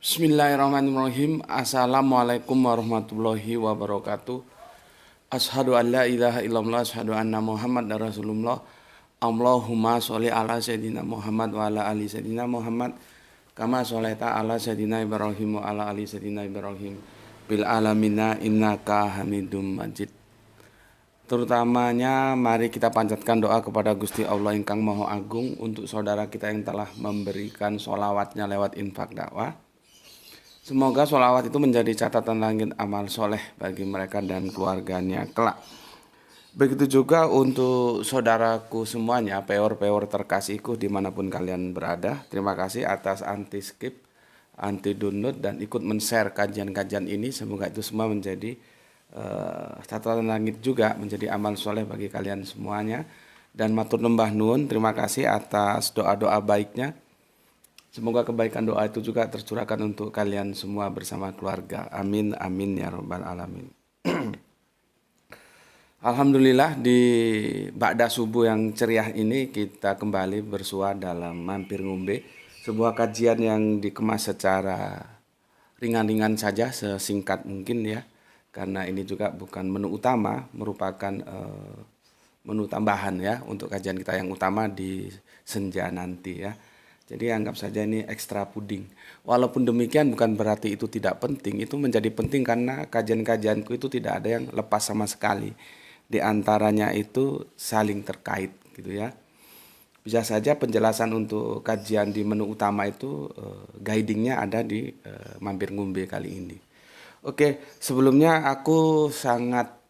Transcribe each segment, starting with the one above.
Bismillahirrahmanirrahim. Assalamualaikum warahmatullahi wabarakatuh. Ashadu an la ilaha illallah, ashadu anna Muhammad dan Rasulullah. Allahumma sholli ala sayyidina Muhammad wa ala ali sayyidina Muhammad. Kama sholaita ala sayyidina Ibrahim wa ala ali sayyidina Ibrahim. Bil alamina innaka hamidum majid. Terutamanya mari kita panjatkan doa kepada Gusti Allah ingkang Maha Agung untuk saudara kita yang telah memberikan sholawatnya lewat infak dakwah. Semoga sholawat itu menjadi catatan langit amal soleh bagi mereka dan keluarganya kelak. Begitu juga untuk saudaraku semuanya, peor-peor terkasihku dimanapun kalian berada. Terima kasih atas anti skip, anti download dan ikut men-share kajian-kajian ini. Semoga itu semua menjadi catatan langit juga, menjadi amal soleh bagi kalian semuanya. Dan matur lembah nuwun, terima kasih atas doa-doa baiknya. Semoga kebaikan doa itu juga tercurahkan untuk kalian semua bersama keluarga. Amin, amin ya robbal alamin. Alhamdulillah di ba'da subuh yang ceria ini kita kembali bersua dalam Mampir Ngombe. Sebuah kajian yang dikemas secara ringan-ringan saja, sesingkat mungkin ya. Karena ini juga bukan menu utama, merupakan menu tambahan ya untuk kajian kita yang utama di senja nanti ya. Jadi anggap saja ini ekstra puding. Walaupun demikian bukan berarti itu tidak penting. Itu menjadi penting karena kajian-kajianku itu tidak ada yang lepas sama sekali. Di antaranya itu saling terkait gitu ya. Bisa saja penjelasan untuk kajian di menu utama itu guidingnya ada di Mampir Ngombe kali ini. Oke, sebelumnya aku sangat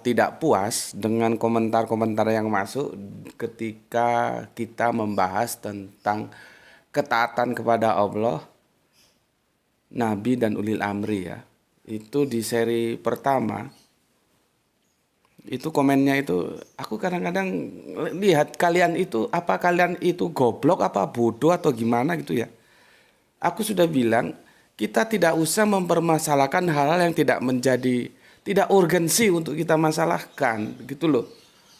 tidak puas dengan komentar-komentar yang masuk ketika kita membahas tentang ketaatan kepada Allah, Nabi dan Ulil Amri ya. Itu di seri pertama, itu komennya itu aku kadang-kadang lihat kalian itu goblok apa bodoh atau gimana gitu ya. Aku sudah bilang kita tidak usah mempermasalahkan hal-hal yang tidak urgensi untuk kita masalahkan gitu loh.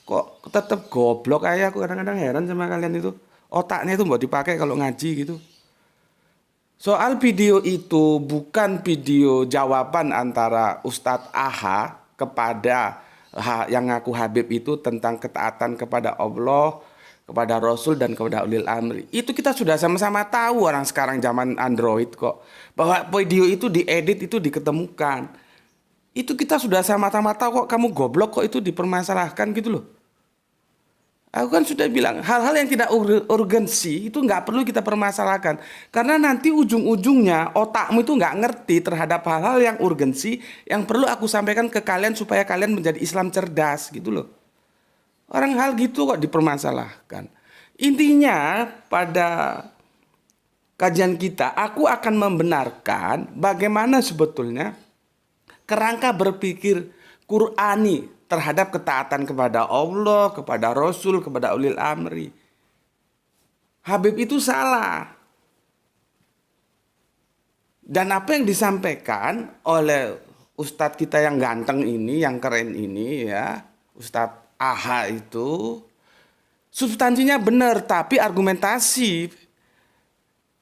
Kok tetap goblok aja, aku kadang-kadang heran sama kalian itu. Otaknya itu mau dipakai kalau ngaji gitu. Soal video itu bukan video jawaban antara Ustadz AHA kepada yang ngaku Habib itu tentang ketaatan kepada Allah, kepada Rasul dan kepada Ulil Amri. Itu kita sudah sama-sama tahu orang sekarang zaman Android kok. Bahwa video itu diedit itu diketemukan. Itu kita sudah sama-sama tahu kok, kamu goblok kok itu dipermasalahkan gitu loh. Aku kan sudah bilang hal-hal yang tidak urgensi itu nggak perlu kita permasalahkan. Karena nanti ujung-ujungnya otakmu itu nggak ngerti terhadap hal-hal yang urgensi yang perlu aku sampaikan ke kalian supaya kalian menjadi Islam cerdas gitu loh. Orang hal gitu kok dipermasalahkan. Intinya pada kajian kita aku akan membenarkan bagaimana sebetulnya kerangka berpikir Qur'ani terhadap ketaatan kepada Allah, kepada Rasul, kepada Ulil Amri. Habib itu salah. Dan apa yang disampaikan oleh Ustadz kita yang ganteng ini, yang keren ini ya, Ustadz AHA itu substansinya benar, tapi argumentasi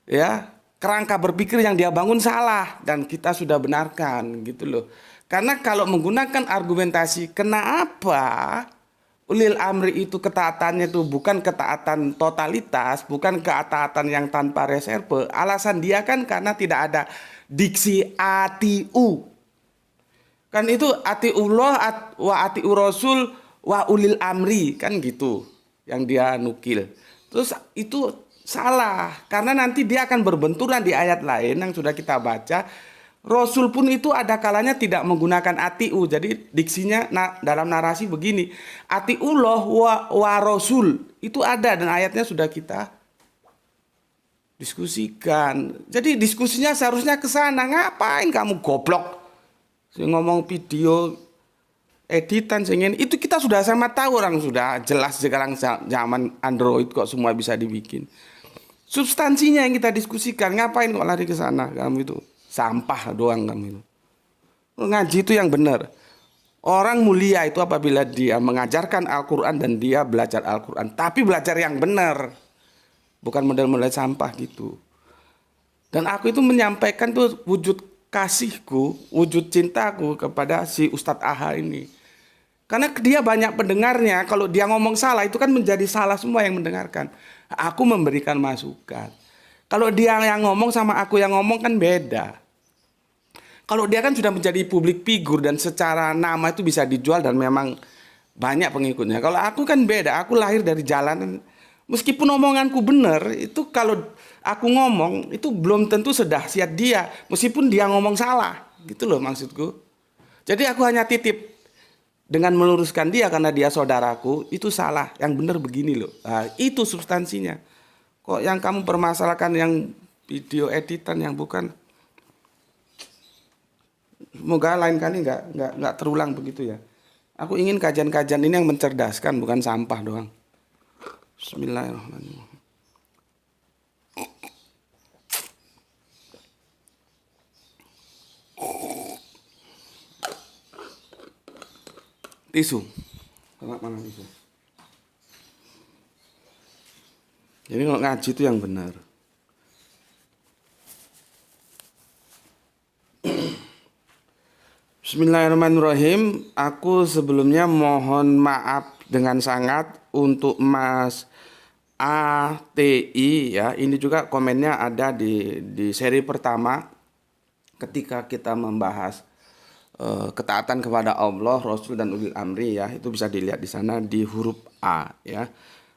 ya, kerangka berpikir yang dia bangun salah dan kita sudah benarkan gitu loh. Karena kalau menggunakan argumentasi kenapa Ulil Amri itu ketaatannya itu bukan ketaatan totalitas, bukan ketaatan yang tanpa reserve. Alasan dia kan karena tidak ada diksi atiu. Kan itu atiullah wa atiu Rasul wa Ulil Amri kan gitu yang dia nukil. Terus itu salah karena nanti dia akan berbenturan di ayat lain yang sudah kita baca. Rasul pun itu ada kalanya tidak menggunakan atiu. Jadi diksinya dalam narasi begini. Atiullah wa rasul. Itu ada dan ayatnya sudah kita diskusikan. Jadi diskusinya seharusnya ke sana. Ngapain kamu goblok? Ngomong video editan singin. Itu kita sudah sama tahu, orang sudah jelas sekarang zaman Android kok semua bisa dibikin. Substansinya yang kita diskusikan. Ngapain kok lari ke sana kamu itu? Sampah doang kamu itu. Ngaji itu yang benar. Orang mulia itu apabila dia mengajarkan Al-Quran dan dia belajar Al-Quran. Tapi belajar yang benar. Bukan model-model sampah gitu. Dan aku itu menyampaikan tuh wujud kasihku, wujud cintaku kepada si Ustadz Aha ini. Karena dia banyak pendengarnya, kalau dia ngomong salah itu kan menjadi salah semua yang mendengarkan. Aku memberikan masukan. Kalau dia yang ngomong sama aku yang ngomong kan beda. Kalau dia kan sudah menjadi publik figur dan secara nama itu bisa dijual dan memang banyak pengikutnya. Kalau aku kan beda, aku lahir dari jalanan. Meskipun omonganku benar, itu kalau aku ngomong itu belum tentu sedahsyat dia. Meskipun dia ngomong salah, gitu loh maksudku. Jadi aku hanya titip dengan meluruskan dia karena dia saudaraku, itu salah. Yang benar begini loh. Nah, itu substansinya. Kok yang kamu permasalahkan yang video editan yang bukan. Semoga lain kali nggak terulang begitu ya. Aku ingin kajian-kajian ini yang mencerdaskan, bukan sampah doang. Bismillahirrahmanirrahim. Tisu. Mana tisu? Jadi kalau ngaji itu yang benar. Bismillahirrahmanirrahim. Aku sebelumnya mohon maaf dengan sangat untuk Mas ATI ya. Ini juga komennya ada di seri pertama ketika kita membahas ketaatan kepada Allah, Rasul dan ulil amri ya. Itu bisa dilihat di sana di huruf A ya.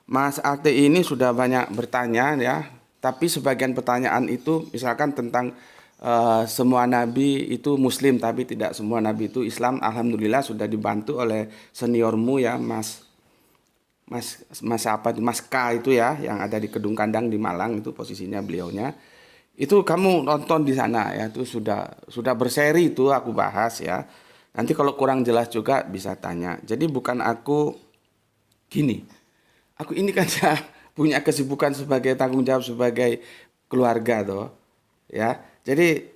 Mas ATI ini sudah banyak bertanya ya. Tapi sebagian pertanyaan itu misalkan tentang semua nabi itu muslim tapi tidak semua nabi itu Islam. Alhamdulillah sudah dibantu oleh seniormu ya Mas apa Mas K itu ya yang ada di Kedung Kandang di Malang, itu posisinya beliaunya. Itu kamu nonton di sana ya, itu sudah berseri itu aku bahas ya. Nanti kalau kurang jelas juga bisa tanya. Jadi bukan aku gini. Aku ini kan ya punya kesibukan sebagai tanggung jawab sebagai keluarga toh. Ya. Jadi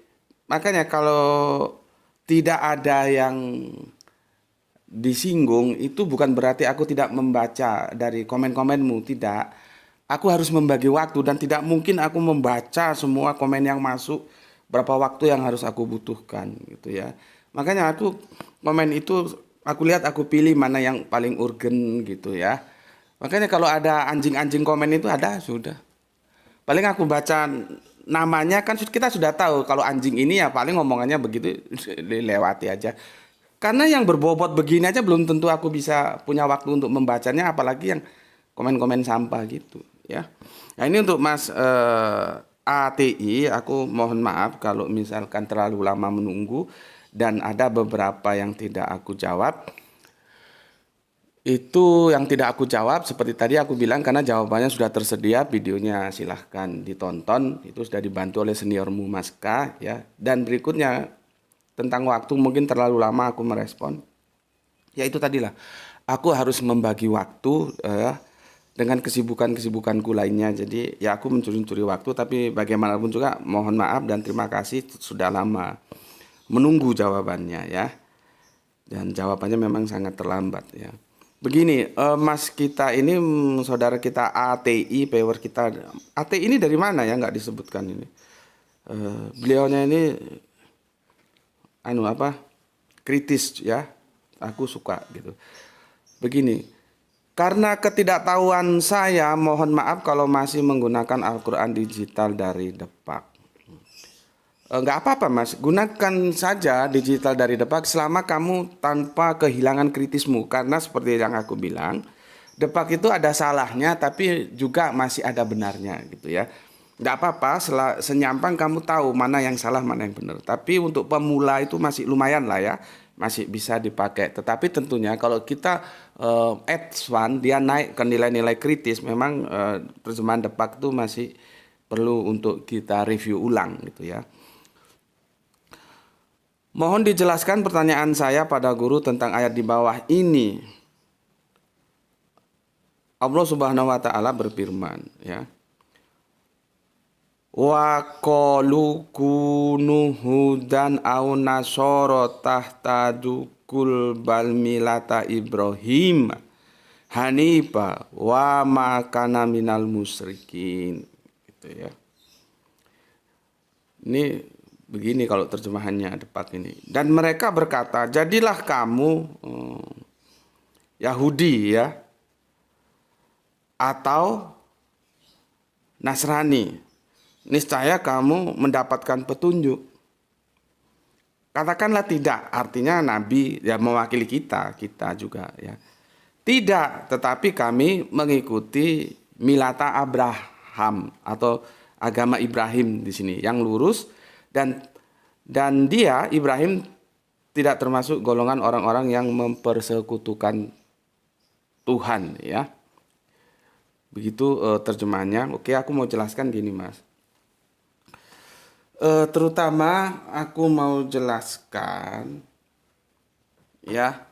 makanya kalau tidak ada yang disinggung itu bukan berarti aku tidak membaca dari komen-komenmu, tidak. Aku harus membagi waktu dan tidak mungkin aku membaca semua komen yang masuk, berapa waktu yang harus aku butuhkan gitu ya. Makanya aku komen itu aku lihat, aku pilih mana yang paling urgen gitu ya. Makanya kalau ada anjing-anjing komen itu ada sudah. Paling aku baca namanya kan kita sudah tahu kalau anjing ini ya paling ngomongannya begitu dilewati aja. Karena yang berbobot begini aja belum tentu aku bisa punya waktu untuk membacanya, apalagi yang komen-komen sampah gitu ya. Nah ini untuk Mas ATI, aku mohon maaf kalau misalkan terlalu lama menunggu dan ada beberapa yang tidak aku jawab. Itu yang tidak aku jawab seperti tadi aku bilang karena jawabannya sudah tersedia, videonya silahkan ditonton, itu sudah dibantu oleh seniormu Mas K ya. Dan berikutnya tentang waktu mungkin terlalu lama aku merespon. Ya itu tadilah, aku harus membagi waktu dengan kesibukanku lainnya. Jadi ya aku mencuri-curi waktu, tapi bagaimanapun juga mohon maaf dan terima kasih sudah lama menunggu jawabannya ya. Dan jawabannya memang sangat terlambat ya. Begini, Mas kita ini, saudara kita ATI, viewer kita. ATI ini dari mana ya, nggak disebutkan ini. Beliaunya ini kritis ya. Aku suka gitu. Begini, karena ketidaktahuan saya, mohon maaf kalau masih menggunakan Al-Quran digital dari Depak. Nggak apa-apa Mas, gunakan saja digital dari Depak selama kamu tanpa kehilangan kritismu. Karena seperti yang aku bilang, Depak itu ada salahnya tapi juga masih ada benarnya gitu ya. Nggak apa-apa, senyampang kamu tahu mana yang salah mana yang benar. Tapi untuk pemula itu masih lumayan lah ya, masih bisa dipakai. Tetapi tentunya kalau kita advance, dia naik ke nilai-nilai kritis, memang terjemahan Depak itu masih perlu untuk kita review ulang gitu ya. Mohon dijelaskan pertanyaan saya pada guru tentang ayat di bawah ini. Allah Subhanahu wa taala berfirman ya. Wa qalu kunu hudan aw nasara tahtadu kul bal milata Ibrahim hanifa wa ma kana minal musyrikin gitu ya. Ini begini kalau terjemahannya Depak ini. Dan mereka berkata, jadilah kamu Yahudi ya, atau Nasrani. Niscaya kamu mendapatkan petunjuk. Katakanlah tidak, artinya Nabi ya mewakili kita juga ya. Tidak, tetapi kami mengikuti milata Abraham atau agama Ibrahim di sini yang lurus, dan dia Ibrahim tidak termasuk golongan orang-orang yang mempersekutukan Tuhan ya. Begitu terjemahannya. Oke, aku mau jelaskan gini Mas. Terutama aku mau jelaskan ya,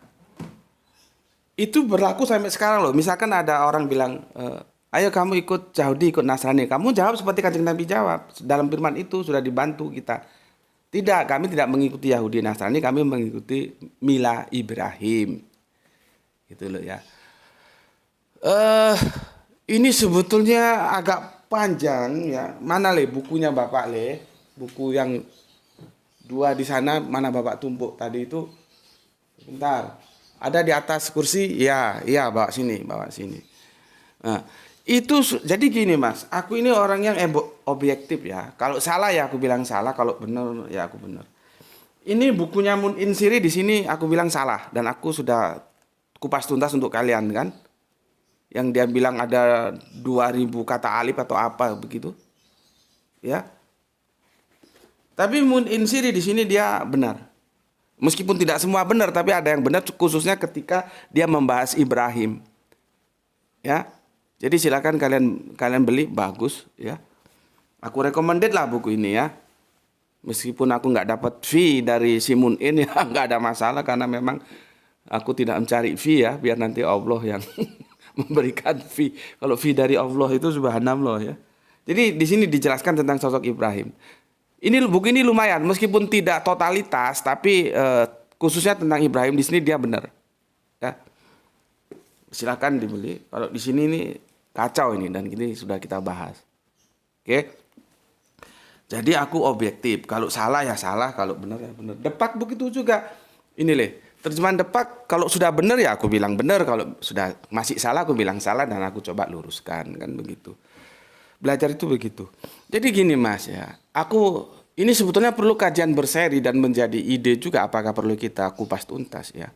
itu berlaku sampai sekarang loh. Misalkan ada orang bilang, ayo kamu ikut Yahudi, ikut Nasrani, kamu jawab seperti Kanjeng Nabi jawab. Dalam firman itu sudah dibantu kita. Tidak, kami tidak mengikuti Yahudi Nasrani, kami mengikuti mila Ibrahim, gitu loh ya. Ini sebetulnya agak panjang ya. Mana le bukunya Bapak le? Buku yang 2 di sana, mana Bapak tumpuk tadi itu? Bentar. Ada di atas kursi? Ya, bawa sini. Nah, itu jadi gini Mas, aku ini orang yang objektif ya. Kalau salah ya aku bilang salah, kalau benar ya aku benar. Ini bukunya Mun Insiri di sini aku bilang salah, dan aku sudah kupas tuntas untuk kalian kan. Yang dia bilang ada 2000 kata alif atau apa begitu. Ya. Tapi Mun Insiri di sini dia benar. Meskipun tidak semua benar, tapi ada yang benar, khususnya ketika dia membahas Ibrahim. Ya. Jadi silakan kalian beli, bagus ya. Aku recommended lah buku ini ya. Meskipun aku nggak dapat fee dari si Mun In ya, nggak ada masalah, karena memang aku tidak mencari fee ya, biar nanti Allah yang memberikan fee. Kalau fee dari Allah itu subhanallah ya. Jadi di sini dijelaskan tentang sosok Ibrahim. Buku ini lumayan, meskipun tidak totalitas, tapi khususnya tentang Ibrahim di sini dia benar. Ya. Silakan dibeli. Kalau di sini ini kacau ini, dan ini sudah kita bahas. Oke. Jadi aku objektif. Kalau salah ya salah, kalau benar ya benar. Depak begitu juga. Ini terjemahan Depak, kalau sudah benar ya aku bilang benar, kalau sudah masih salah aku bilang salah, dan aku coba luruskan, kan begitu. Belajar itu begitu. Jadi gini Mas ya, ini sebetulnya perlu kajian berseri dan menjadi ide juga, apakah perlu kita kupas tuntas ya.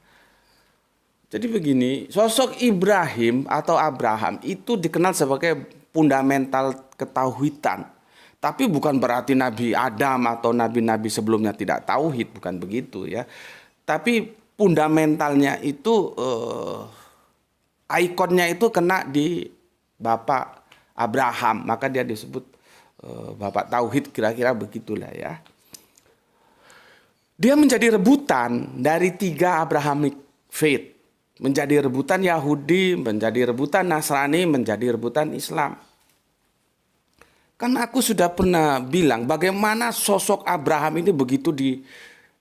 Jadi begini, sosok Ibrahim atau Abraham itu dikenal sebagai fundamental ketauhidan. Tapi bukan berarti Nabi Adam atau nabi-nabi sebelumnya tidak tauhid, bukan begitu ya. Tapi fundamentalnya itu ikonnya itu kena di Bapak Abraham, maka dia disebut Bapak Tauhid, kira-kira begitulah ya. Dia menjadi rebutan dari 3 Abrahamic faith, menjadi rebutan Yahudi, menjadi rebutan Nasrani, menjadi rebutan Islam. Kan aku sudah pernah bilang bagaimana sosok Abraham ini begitu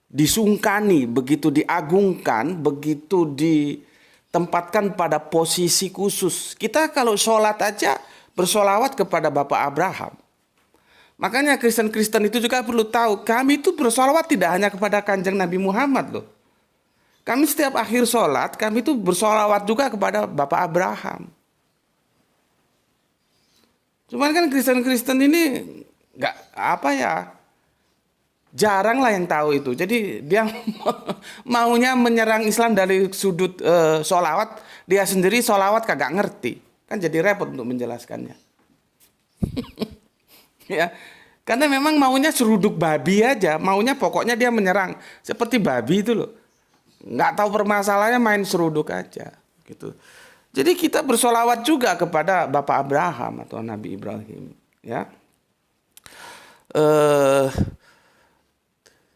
disungkani, begitu diagungkan, begitu ditempatkan pada posisi khusus. Kita kalau sholat aja bersolawat kepada Bapak Abraham. Makanya Kristen-Kristen itu juga perlu tahu, kami itu bersolawat tidak hanya kepada Kanjeng Nabi Muhammad loh. Kami setiap akhir sholat, kami itu bersolawat juga kepada Bapak Abraham. Cuman kan Kristen-Kristen ini jarang lah yang tahu itu. Jadi dia maunya menyerang Islam dari sudut sholawat, dia sendiri sholawat kagak ngerti. Kan jadi repot untuk menjelaskannya. Ya, karena memang maunya seruduk babi aja, maunya pokoknya dia menyerang seperti babi itu loh. Nggak tahu permasalahannya, main seruduk aja gitu. Jadi kita bersolawat juga kepada Bapak Abraham atau Nabi Ibrahim ya.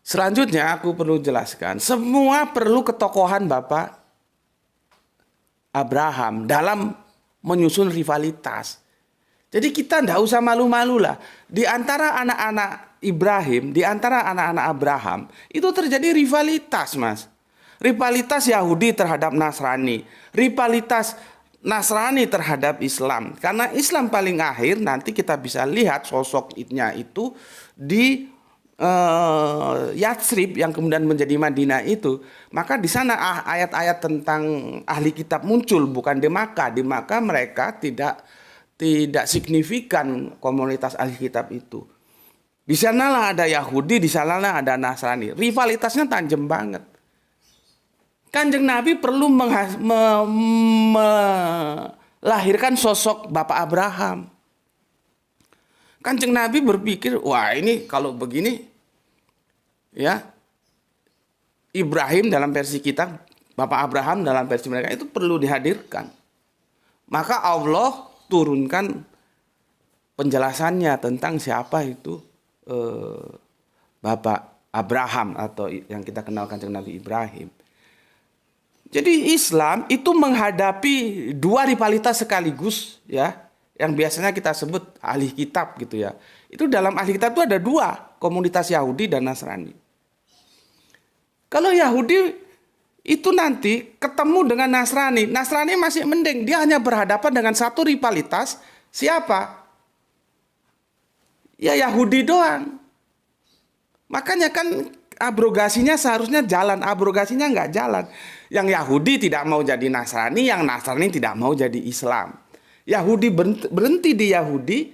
Selanjutnya aku perlu jelaskan, semua perlu ketokohan Bapak Abraham dalam menyusun rivalitas. Jadi kita tidak usah malu-malu lah. Di antara anak-anak Ibrahim, di antara anak-anak Abraham, itu terjadi rivalitas Mas. Rivalitas Yahudi terhadap Nasrani, rivalitas Nasrani terhadap Islam. Karena Islam paling akhir nanti kita bisa lihat sosoknya itu di Yatsrib yang kemudian menjadi Madinah itu, maka di sana ayat-ayat tentang ahli kitab muncul, bukan di Makkah. Di Makkah mereka tidak signifikan komunitas ahli kitab itu. Di sanalah ada Yahudi, di sanalah ada Nasrani. Rivalitasnya tajam banget. Kanjeng Nabi perlu melahirkan sosok Bapak Abraham. Kanjeng Nabi berpikir, wah ini kalau begini, ya Ibrahim dalam versi kita, Bapak Abraham dalam versi mereka itu perlu dihadirkan. Maka Allah turunkan penjelasannya tentang siapa itu Bapak Abraham atau yang kita kenal Kanjeng Nabi Ibrahim. Jadi Islam itu menghadapi dua rivalitas sekaligus, ya, yang biasanya kita sebut ahli kitab gitu ya. Itu dalam ahli kitab itu ada dua, komunitas Yahudi dan Nasrani. Kalau Yahudi itu nanti ketemu dengan Nasrani, Nasrani masih mending, dia hanya berhadapan dengan satu rivalitas, siapa? Ya Yahudi doang. Makanya kan abrogasinya seharusnya jalan, abrogasinya nggak jalan. Yang Yahudi tidak mau jadi Nasrani, yang Nasrani tidak mau jadi Islam. Yahudi berhenti di Yahudi,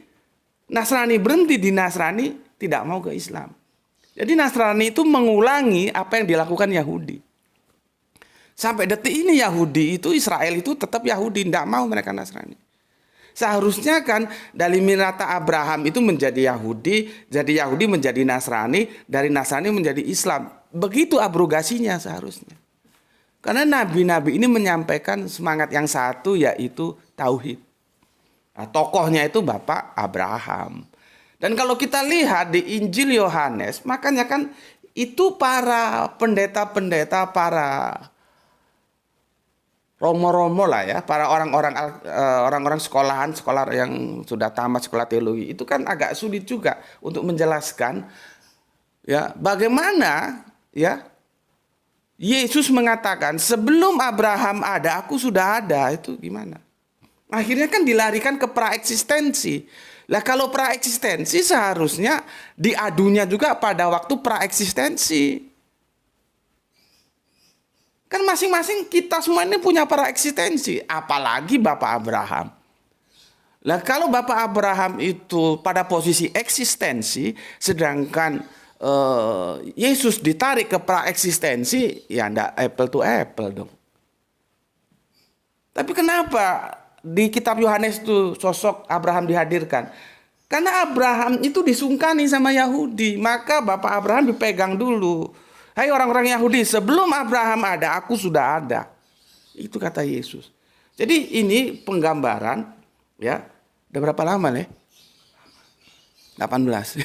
Nasrani berhenti di Nasrani, tidak mau ke Islam. Jadi Nasrani itu mengulangi apa yang dilakukan Yahudi. Sampai detik ini Yahudi itu, Israel itu tetap Yahudi, tidak mau mereka Nasrani. Seharusnya kan dari Mirata Abraham itu menjadi Yahudi, jadi Yahudi menjadi Nasrani, dari Nasrani menjadi Islam. Begitu abrogasinya seharusnya. Karena nabi-nabi ini menyampaikan semangat yang satu, yaitu tauhid. Nah, tokohnya itu Bapak Abraham. Dan kalau kita lihat di Injil Yohanes, makanya kan itu para pendeta-pendeta, para romo-romo lah ya, para orang-orang sekolah yang sudah tamat sekolah teologi, itu kan agak sulit juga untuk menjelaskan ya bagaimana ya Yesus mengatakan sebelum Abraham ada aku sudah ada, itu gimana? Akhirnya kan dilarikan ke praeksistensi. Lah kalau praeksistensi seharusnya diadunya juga pada waktu praeksistensi. Kan masing-masing kita semua ini punya praeksistensi, apalagi Bapak Abraham. Lah kalau Bapak Abraham itu pada posisi eksistensi, sedangkan Yesus ditarik ke praeksistensi, ya enggak apple to apple dong. Tapi kenapa di kitab Yohanes itu sosok Abraham dihadirkan? Karena Abraham itu disungkani sama Yahudi, maka Bapak Abraham dipegang dulu. Hai orang-orang Yahudi, sebelum Abraham ada, aku sudah ada. Itu kata Yesus. Jadi ini penggambaran, ya. Udah berapa lama nih? 18.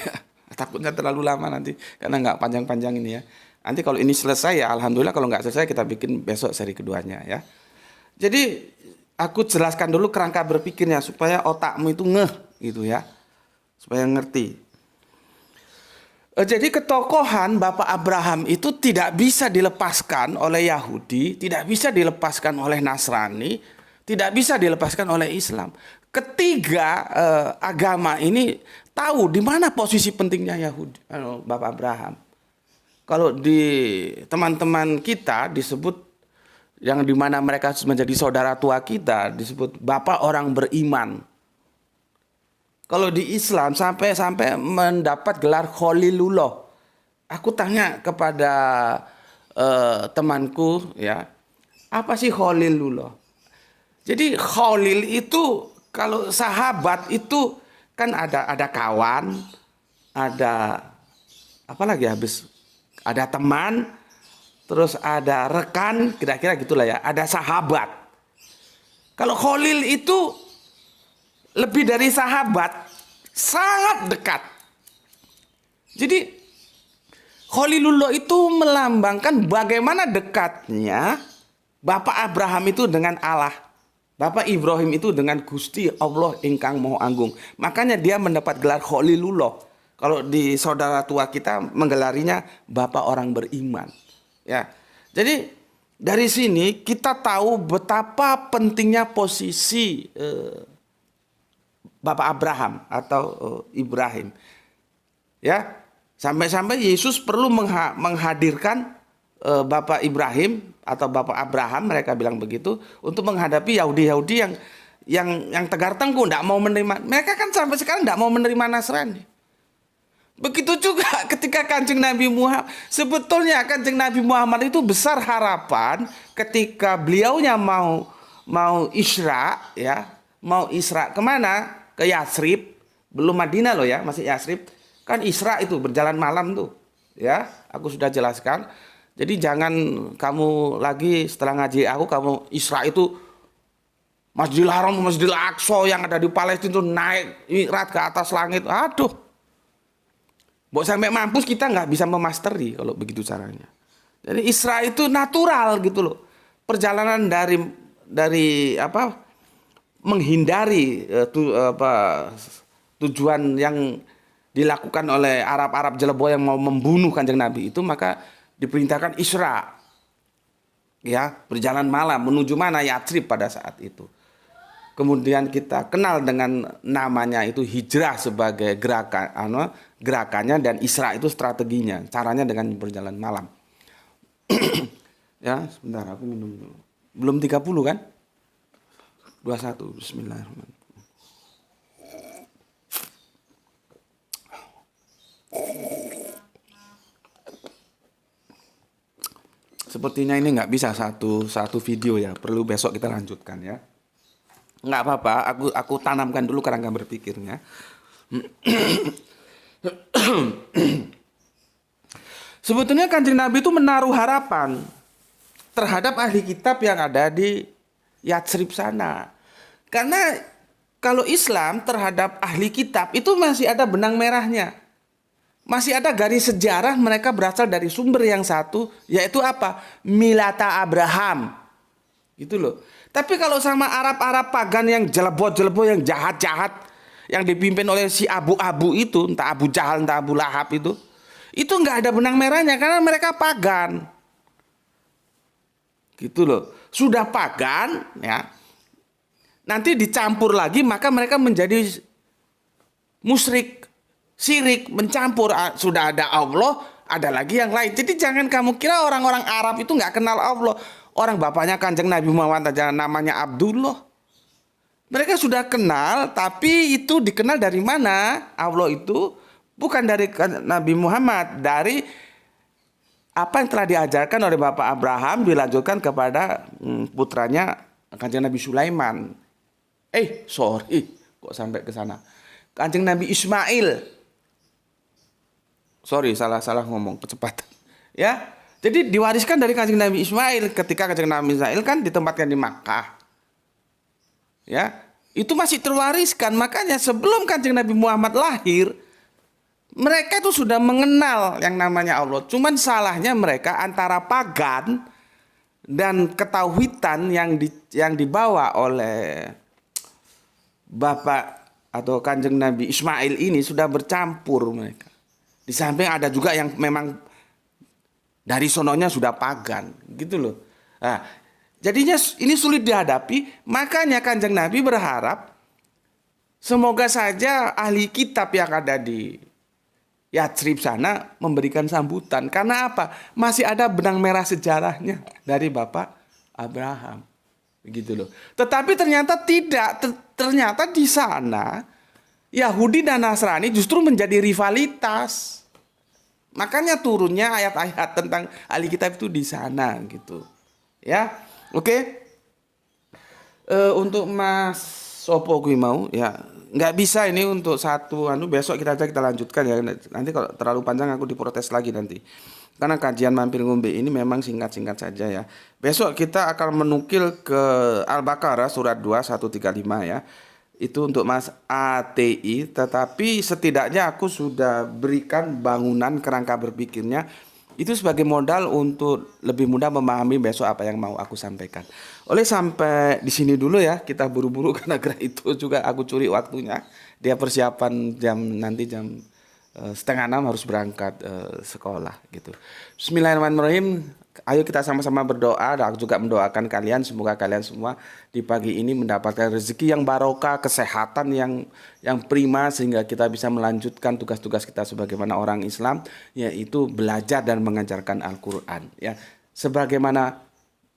Takutnya terlalu lama nanti, karena nggak panjang-panjang ini ya. Nanti kalau ini selesai ya, alhamdulillah. Kalau nggak selesai kita bikin besok seri keduanya ya. Jadi aku jelaskan dulu kerangka berpikirnya supaya otakmu itu ngeh gitu ya, supaya ngerti. Jadi ketokohan Bapak Abraham itu tidak bisa dilepaskan oleh Yahudi, tidak bisa dilepaskan oleh Nasrani, tidak bisa dilepaskan oleh Islam. Ketiga agama ini tahu di mana posisi pentingnya Yahudi, Bapak Abraham. Kalau di teman-teman kita disebut yang di mana mereka menjadi saudara tua kita disebut Bapak orang beriman. Kalau di Islam sampai mendapat gelar Khalilullah. Aku tanya kepada temanku ya, apa sih Khalilullah? Jadi Khalil itu kalau sahabat itu kan ada kawan, ada apa lagi habis, ada teman, terus ada rekan, kira-kira gitulah ya, ada sahabat. Kalau Khalil itu lebih dari sahabat, sangat dekat. Jadi Khalilullah itu melambangkan bagaimana dekatnya Bapak Abraham itu dengan Allah. Bapak Ibrahim itu dengan Gusti Allah ingkang Maha Agung. Makanya dia mendapat gelar Khalilullah. Kalau di saudara tua kita menggelarinya Bapak orang beriman. Ya. Jadi dari sini kita tahu betapa pentingnya posisi Bapak Abraham atau Ibrahim. Ya. Sampai-sampai Yesus perlu menghadirkan Bapak Ibrahim atau Bapak Abraham, mereka bilang begitu, untuk menghadapi Yahudi-Yahudi yang tegar tengkuk, tidak mau menerima. Mereka kan sampai sekarang tidak mau menerima Nasrani. Begitu juga ketika Kanjeng Nabi Muhammad. Sebetulnya Kanjeng Nabi Muhammad itu besar harapan ketika beliaunya mau Isra, ya, mau Isra kemana? Ke Yatsrib, belum Madinah loh ya, masih Yatsrib. Kan Isra itu berjalan malam tuh, ya. Aku sudah jelaskan. Jadi jangan kamu lagi setelah ngaji aku kamu Isra itu Masjidil Haram, Masjidil Aqsa yang ada di Palestina itu naik mi'raj ke atas langit. Aduh. Mau sampai mampus kita nggak bisa memasteri kalau begitu caranya. Jadi Isra itu natural gitu loh. Perjalanan dari apa? Menghindari tujuan yang dilakukan oleh Arab-Arab jelebo yang mau membunuh Kanjeng Nabi itu, maka diperintahkan Isra, ya, berjalan malam menuju mana? Yatsrib pada saat itu. Kemudian kita kenal dengan namanya itu hijrah sebagai gerakannya, dan Isra itu strateginya, caranya dengan berjalan malam. Ya, sebentar aku minum dulu. Belum 30 kan? 21, bismillahirrahmanirrahim. Sepertinya ini nggak bisa satu video ya, perlu besok kita lanjutkan ya. Nggak apa-apa, aku tanamkan dulu kerangka berpikirnya. Sebetulnya Kanjeng Nabi itu menaruh harapan terhadap ahli kitab yang ada di Yatsrib sana. Karena kalau Islam terhadap ahli kitab itu masih ada benang merahnya. Masih ada garis sejarah, mereka berasal dari sumber yang satu, yaitu apa? Milata Abraham. Gitu loh. Tapi kalau sama Arab-Arab pagan yang jelebo-jelebo, yang jahat-jahat, yang dipimpin oleh si Abu-Abu itu, entah Abu Jahal, entah Abu Lahab itu nggak ada benang merahnya karena mereka pagan. Gitu loh. Sudah pagan, ya. Nanti dicampur lagi, maka mereka menjadi musyrik, syirik, mencampur. Sudah ada Allah, ada lagi yang lain. Jadi jangan kamu kira orang-orang Arab itu nggak kenal Allah. Orang bapaknya Kanjeng Nabi Muhammad aja namanya Abdullah. Mereka sudah kenal, tapi itu dikenal dari mana? Allah itu bukan dari Nabi Muhammad, dari apa yang telah diajarkan oleh Bapak Abraham dilanjutkan kepada putranya Kanjeng Nabi Sulaiman. Kok sampai ke sana? Kanjeng Nabi Ismail. Salah ngomong, kecepatan. Ya, jadi diwariskan dari Kanjeng Nabi Ismail. Ketika Kanjeng Nabi Ismail kan ditempatkan di Makkah. Ya, itu masih terwariskan. Makanya sebelum Kanjeng Nabi Muhammad lahir, mereka itu sudah mengenal yang namanya Allah. Cuman salahnya mereka antara pagan dan ketauhidan yang dibawa oleh Bapak atau Kanjeng Nabi Ismail ini sudah bercampur mereka. Di samping ada juga yang memang dari sononya sudah pagan, gitu loh. Nah, jadinya ini sulit dihadapi, makanya Kanjeng Nabi berharap semoga saja ahli kitab yang ada di Yatsrib sana memberikan sambutan. Karena apa? Masih ada benang merah sejarahnya dari Bapak Abraham. Begitu loh. Tetapi ternyata tidak. Ternyata di sana Yahudi dan Nasrani justru menjadi rivalitas. Makanya turunnya ayat-ayat tentang ahli kitab itu di sana gitu. Ya. Oke. Untuk Mas Sopo gue mau ya, nggak bisa ini untuk satu besok kita lanjutkan ya. Nanti kalau terlalu panjang aku diprotes lagi nanti. Karena kajian mampir ngombe ini memang singkat-singkat saja ya. Besok kita akan menukil ke Al-Baqarah surat 2 135 ya. Itu untuk Mas ATI, tetapi setidaknya aku sudah berikan bangunan kerangka berpikirnya itu sebagai modal untuk lebih mudah memahami besok apa yang mau aku sampaikan. Oleh sampai di sini dulu ya, kita buru-buru karena itu juga aku curi waktunya. Dia persiapan nanti jam 5:30 harus berangkat sekolah gitu. Bismillahirrahmanirrahim. Ayo kita sama-sama berdoa, dan aku juga mendoakan kalian, semoga kalian semua di pagi ini mendapatkan rezeki yang barokah, kesehatan yang prima, sehingga kita bisa melanjutkan tugas-tugas kita sebagaimana orang Islam, yaitu belajar dan mengajarkan Al-Quran. Ya, sebagaimana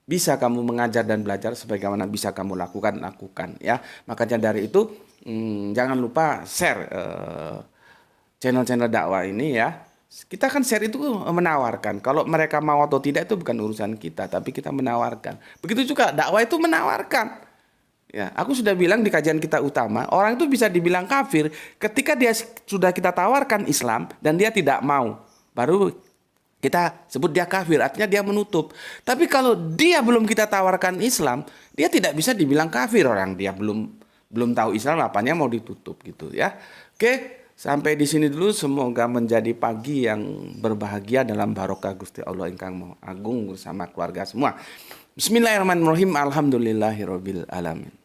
bisa kamu mengajar dan belajar, sebagaimana bisa kamu lakukan ya. Makanya dari itu jangan lupa share channel-channel dakwah ini ya. Kita kan share itu menawarkan. Kalau mereka mau atau tidak itu bukan urusan kita, tapi kita menawarkan. Begitu juga dakwah itu menawarkan. Ya, aku sudah bilang di kajian kita utama, orang itu bisa dibilang kafir ketika dia sudah kita tawarkan Islam dan dia tidak mau. Baru kita sebut dia kafir, artinya dia menutup. Tapi kalau dia belum kita tawarkan Islam, dia tidak bisa dibilang kafir, orang dia belum tahu Islam, apanya mau ditutup gitu ya. Oke. Sampai di sini dulu, semoga menjadi pagi yang berbahagia dalam barokah Gusti Allah ingkang Maha Agung bersama keluarga semua. Bismillahirrahmanirrahim. Alhamdulillahirabbil alamin.